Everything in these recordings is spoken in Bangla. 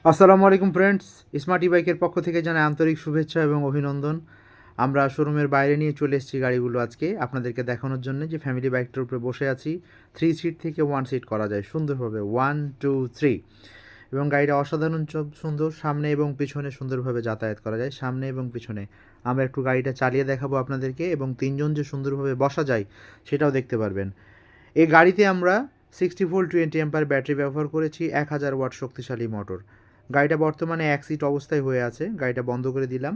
আসসালামু আলাইকুম ফ্রেন্ডস, স্মার্ট বাইকের পক্ষ থেকে জানাই আন্তরিক শুভেচ্ছা এবং অভিনন্দন। আমরা শোরুমের বাইরে নিয়ে চলে এসেছি গাড়িগুলো আজকে আপনাদেরকে দেখানোর জন্য যে ফ্যামিলি বাইকটার উপরে বসে আছি। 3 সিট থেকে 1 সিট করা যায় সুন্দরভাবে, 1 2 3। এবং গাড়িটা অসাধারণ সুন্দর, সামনে এবং পিছনে সুন্দরভাবে যাতায়াত করা যায়। সামনে এবং পিছনে আমরা একটু গাড়িটা চালিয়ে দেখাবো আপনাদেরকে, এবং তিনজন যে সুন্দরভাবে বসা যায় সেটাও দেখতে পারবেন। এই গাড়িতে আমরা 60 ভোল্ট 20 অ্যাম্পিয়ার ব্যাটারি ব্যবহার করেছি, 1000 ওয়াট শক্তিশালী মোটর। গাড়িটা বর্তমানে 1 সিট অবস্থায় হয়ে আছে, গাড়িটা বন্ধ করে দিলাম।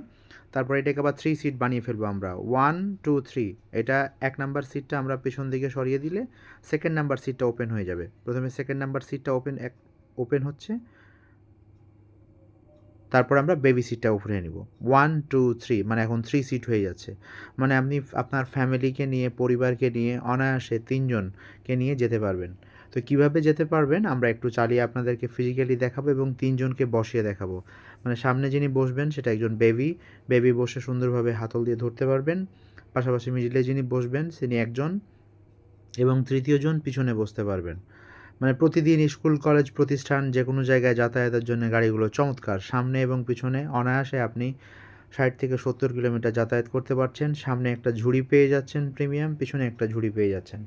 তারপর এটাকে আবার 3 সিট বানিয়ে ফেলবো আমরা, 1 2 3। এটা 1 নাম্বার সিটটা আমরা পেছন দিকে সরিয়ে দিলে সেকেন্ড নাম্বার সিটটা ওপেন হয়ে যাবে। প্রথমে সেকেন্ড নাম্বার সিটটা ওপেন হচ্ছে, তারপর আমরা বেবি সিটটা উপরে নিব। 1 2 3 মানে এখন 3 সিট হয়ে যাচ্ছে। মানে আপনি আপনার ফ্যামিলিকে নিয়ে, পরিবারকে নিয়ে অনায়াসে তিনজনকে নিয়ে যেতে পারবেন। তো কিভাবে যেতে পারবেন আমরা একটু চালিয়ে আপনাদেরকে ফিজিক্যালি দেখাবো এবং তিনজনকে বসিয়ে দেখাবো। মানে সামনে যিনি বসবেন সেটা একজন বেবি বসে সুন্দরভাবে হাতল দিয়ে ধরতে পারবেন। পাশাপাশি মিডিলে যিনি বসবেন তিনি একজন, এবং তৃতীয়জন পিছনে বসতে পারবেন। মানে প্রতিদিন স্কুল, কলেজ, প্রতিষ্ঠান যে কোনো জায়গায় যাতায়াতের জন্য গাড়িগুলো চমৎকার। সামনে এবং পিছনে অনায়াসে আপনি 60 থেকে 70 কিলোমিটার যাতায়াত করতে পারছেন। সামনে একটা ঝুড়ি পেয়ে যাচ্ছেন প্রিমিয়াম, পিছনে একটা ঝুড়ি পেয়ে যাচ্ছেন।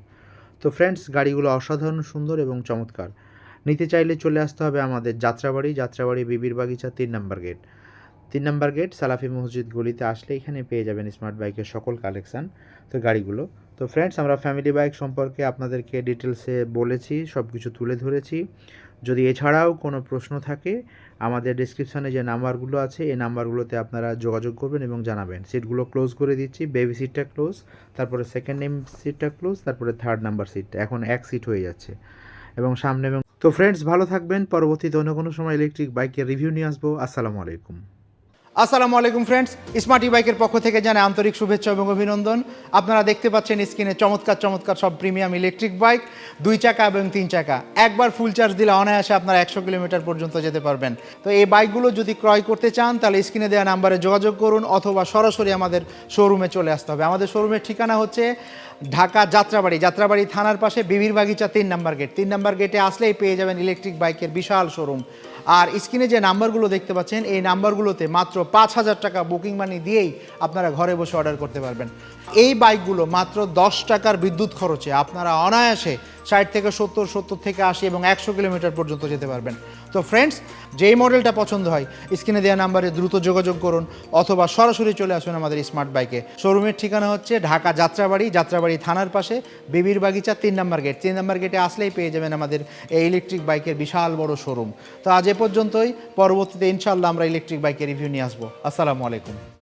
তো ফ্রেন্ডস, গাড়িগুলো অসাধারণ সুন্দর এবং চমৎকার। নিতে চাইলে চলে আসতে হবে আমাদের যাত্রাবাড়ি বিবির বাগিচা 3 নাম্বার গেট। 3 নাম্বার গেট সালাফি মসজিদ গলিতে আসলে এখানে পেয়ে যাবেন স্মার্ট বাইকের সকল কালেকশান। তো গাড়িগুলো, তো ফ্রেন্ডস, আমরা ফ্যামিলি বাইক সম্পর্কে আপনাদেরকে ডিটেলসে বলেছি, সব কিছু তুলে ধরেছি। যদি এছাড়াও কোনো প্রশ্ন থাকে আমাদের ডিসক্রিপশানে যে নাম্বারগুলো আছে এই নাম্বারগুলোতে আপনারা যোগাযোগ করবেন এবং জানাবেন। সিটগুলো ক্লোজ করে দিচ্ছি। বেবি সিটটা ক্লোজ, তারপরে সেকেন্ড সিটটা ক্লোজ, তারপরে 3 নাম্বার সিটটা এখন 1 সিট হয়ে যাচ্ছে এবং সামনে। এবং তো ফ্রেন্ডস, ভালো থাকবেন। পরবর্তীতে অন্য কোনো সময় ইলেকট্রিক বাইকের রিভিউ নিয়ে আসবো। আসসালামু আলাইকুম। আসসালামু আলাইকুম ফ্রেন্ডস, স্মার্ট বাইকের পক্ষ থেকে জানাই আন্তরিক শুভেচ্ছা এবং অভিনন্দন। আপনারা দেখতে পাচ্ছেন স্ক্রিনে চমৎকার চমৎকার সব প্রিমিয়াম ইলেকট্রিক বাইক, 2 চাকা এবং 3 চাকা। একবার ফুল চার্জ দিলে অনায়াসে আপনারা 100 কিলোমিটার পর্যন্ত যেতে পারবেন। তো এই বাইকগুলো যদি ক্রয় করতে চান তাহলে স্ক্রিনে দেওয়া নাম্বারে যোগাযোগ করুন, অথবা সরাসরি আমাদের শোরুমে চলে আসতে হবে। আমাদের শোরুমের ঠিকানা হচ্ছে ঢাকা যাত্রাবাড়ি থানার পাশে বিবির বাগিচা 3 নাম্বার গেট। 3 নাম্বার গেটে আসলেই পেয়ে যাবেন ইলেকট্রিক বাইকের বিশাল শোরুম। আর স্ক্রিনে যে নাম্বারগুলো দেখতে পাচ্ছেন এই নাম্বারগুলোতে মাত্র 5,000 টাকা বুকিং মানি দিয়েই আপনারা ঘরে বসে অর্ডার করতে পারবেন। এই বাইকগুলো মাত্র 10 টাকার বিদ্যুৎ খরচে আপনারা অনায়াসে 60 থেকে 70 থেকে 80 এবং 100 কিলোমিটার পর্যন্ত যেতে পারবেন। তো ফ্রেন্ডস, যেই মডেলটা পছন্দ হয় স্ক্রিনে দেওয়া নাম্বারে দ্রুত যোগাযোগ করুন, অথবা সরাসরি চলে আসুন আমাদের স্মার্ট বাইকে। শোরুমের ঠিকানা হচ্ছে ঢাকা যাত্রাবাড়ি থানার পাশে বিবির বাগিচা 3 নাম্বার গেট। 3 নাম্বার গেটে আসলেই পেয়ে যাবেন আমাদের এই ইলেকট্রিক বাইকের বিশাল বড় শোরুম। তো আজ এ পর্যন্তই, পরবর্তীতে ইনশাআল্লাহ আমরা ইলেকট্রিক বাইকের রিভিউ নিয়ে আসবো। আসসালামু আলাইকুম।